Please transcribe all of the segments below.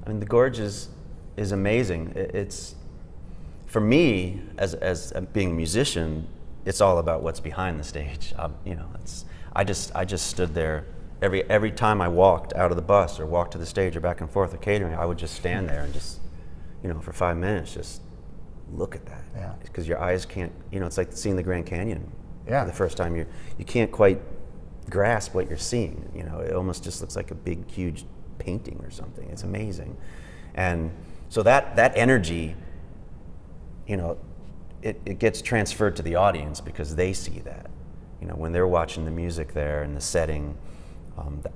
I mean, the Gorge is amazing. It's, for me, as being a musician, it's all about what's behind the stage. You know, I just stood there. Every time I walked out of the bus or walked to the stage or back and forth with catering, I would just stand there and just, you know, for 5 minutes, just look at that. Yeah. Because your eyes can't, you know, it's like seeing the Grand Canyon. Yeah. For the first time, you can't quite grasp what you're seeing. You know, it almost just looks like a big, huge painting or something. It's amazing. And so that energy, you know, it gets transferred to the audience because they see that. You know, when they're watching the music there and the setting,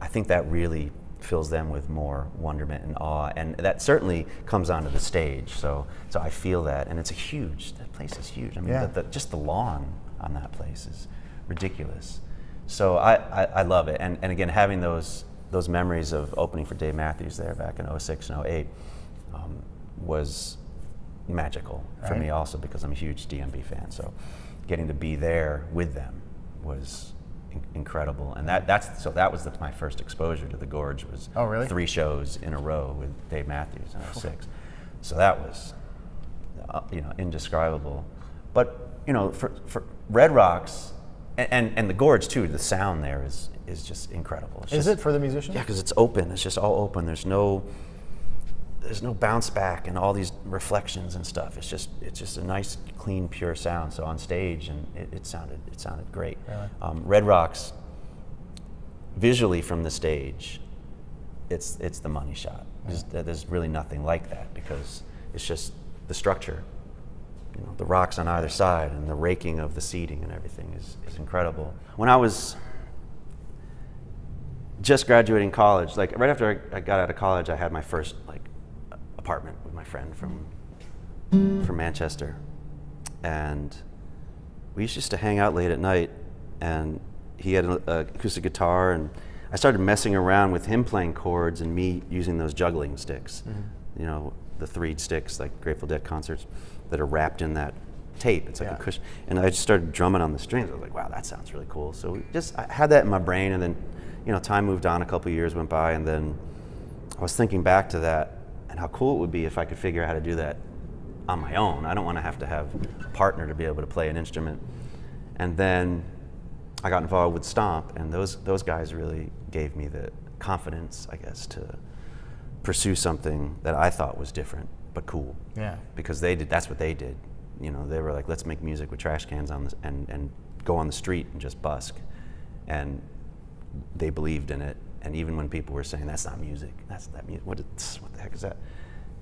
I think that really fills them with more wonderment and awe, and that certainly comes onto the stage. So I feel that, and it's that place is huge. I mean, yeah. just the lawn on that place is ridiculous. So I love it, and again, having those memories of opening for Dave Matthews there back in '06 and '08 was magical for me also, because I'm a huge DMB fan. So getting to be there with them was incredible, and that was my first exposure to the Gorge. Was 3 shows in a row with Dave Matthews in '06. So that was you know, indescribable. But you know, for Red Rocks and the Gorge too, the sound there is just incredible. Is it for the musicians? Yeah, because it's open. It's just all open. There's no bounce back and all these reflections and stuff. It's just a nice, clean, pure sound. So on stage, and it sounded great. Really? Red Rocks, visually from the stage, it's the money shot. There's really nothing like that, because it's just the structure. You know, the rocks on either side and the raking of the seating and everything is incredible. When I was just graduating college, like right after I got out of college, I had my first apartment with my friend from Manchester, and we used to hang out late at night, and he had an acoustic guitar, and I started messing around with him playing chords and me using those juggling sticks. You know, the 3 sticks like Grateful Dead concerts that are wrapped in that tape. It's like a cushion, and I just started drumming on the strings. I was like, wow, that sounds really cool. So I had that in my brain, and then, you know, time moved on, a couple of years went by, and then I was thinking back to that and how cool it would be if I could figure out how to do that on my own. I don't want to have a partner to be able to play an instrument. And then I got involved with Stomp, and those guys really gave me the confidence, I guess, to pursue something that I thought was different but cool. Yeah. Because that's what they did. You know, they were like, let's make music with trash cans on and go on the street and just busk. And they believed in it. And even when people were saying, that's not music, that's not music, what the heck is that?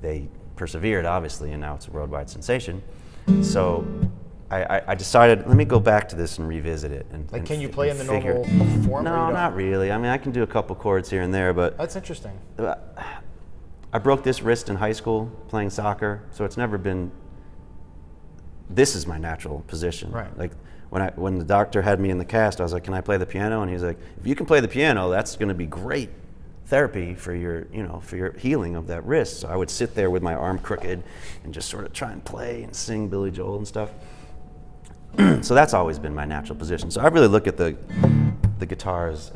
They persevered, obviously, and now it's a worldwide sensation. So I decided, let me go back to this and revisit it. And can you play in the figure, normal form? No, not really. I mean, I can do a couple chords here and there, but... That's interesting. I broke this wrist in high school playing soccer, so it's never been... This is my natural position. Right. Like, when the doctor had me in the cast, I was like, can I play the piano? And he was like, if you can play the piano, that's going to be great therapy for your, you know, for your healing of that wrist. So I would sit there with my arm crooked and just sort of try and play and sing Billy Joel and stuff. So that's always been my natural position. So I really look at the guitar as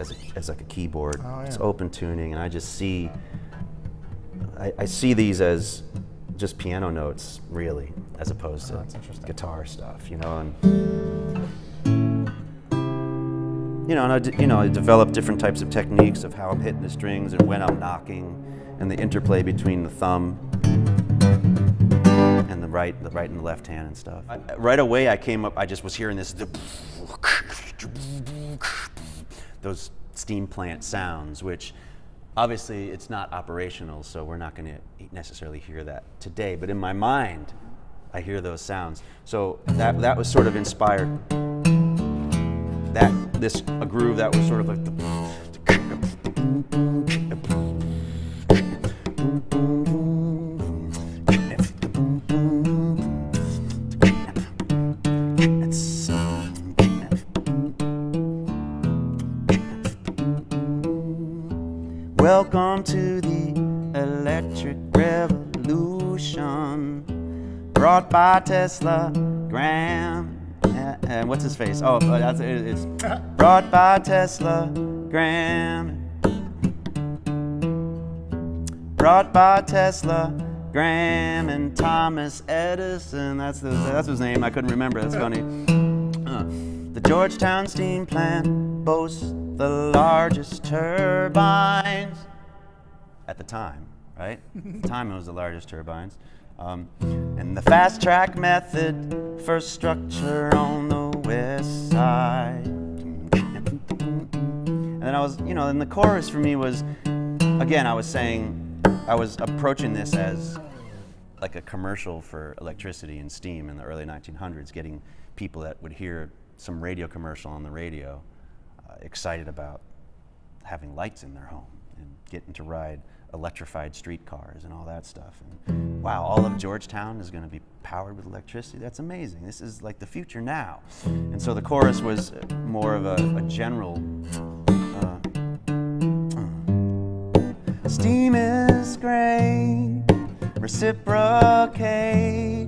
like a keyboard. Oh, yeah. It's open tuning, and I just see, I see these as just piano notes, really, as opposed to guitar stuff, you know. And I developed different types of techniques of how I'm hitting the strings and when I'm knocking, and the interplay between the thumb and the right and the left hand and stuff. Right away, I just was hearing those steam plant sounds, which obviously it's not operational, so we're not going to necessarily hear that today. But in my mind, I hear those sounds. So that was sort of inspired. A groove that was sort of like Welcome to the electric revolution, brought by Tesla, Graham, and what's his face? Oh, it's brought by Tesla, Graham, brought by Tesla, Graham, and Thomas Edison. That's his name. I couldn't remember. That's funny. The Georgetown Steam Plant boasts the largest turbines at the time, right? At the time, it was the largest turbines. And the fast track method for structure on the west side. And then I was, and the chorus for me was, again, I was approaching this as like a commercial for electricity and steam in the early 1900s, getting people that would hear some radio commercial on the radio excited about having lights in their home and getting to ride electrified streetcars and all that stuff. And wow, all of Georgetown is going to be powered with electricity. That's amazing. This is like the future now. And so the chorus was more of a general steam is great, reciprocate,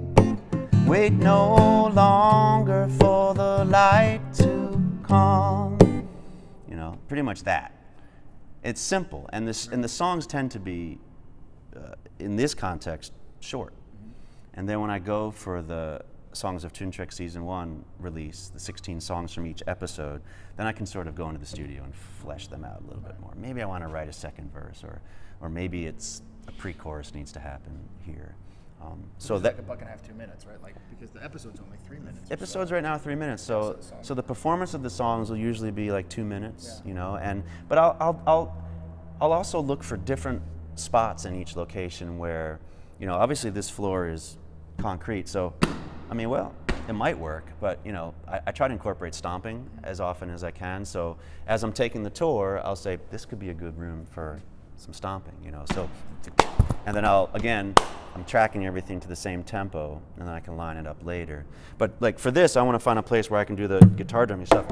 wait no longer for the light to come. Pretty much that. It's simple, and the songs tend to be, in this context, short. And then when I go for the Songs of TuneTrek Season 1 release, the 16 songs from each episode, then I can sort of go into the studio and flesh them out a little bit more. Maybe I want to write a second verse, or maybe it's a pre-chorus needs to happen here. So that like $1.50, 2 minutes, right? Like, because the episode's only 3 minutes. Episodes right now are 3 minutes, so the performance of the songs will usually be like 2 minutes, but I'll also look for different spots in each location where, obviously this floor is concrete, so it might work, but I try to incorporate stomping as often as I can. So as I'm taking the tour, I'll say this could be a good room for some stomping, So, and then I'm tracking everything to the same tempo, and then I can line it up later. But like for this, I want to find a place where I can do the guitar drumming stuff.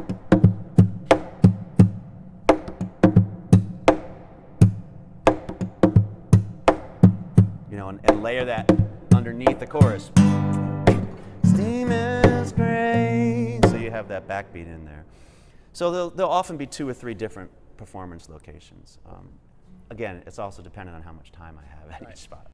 And layer that underneath the chorus. Steam is great. So you have that backbeat in there. So there'll often be 2 or 3 different performance locations. Again, it's also dependent on how much time I have at each spot.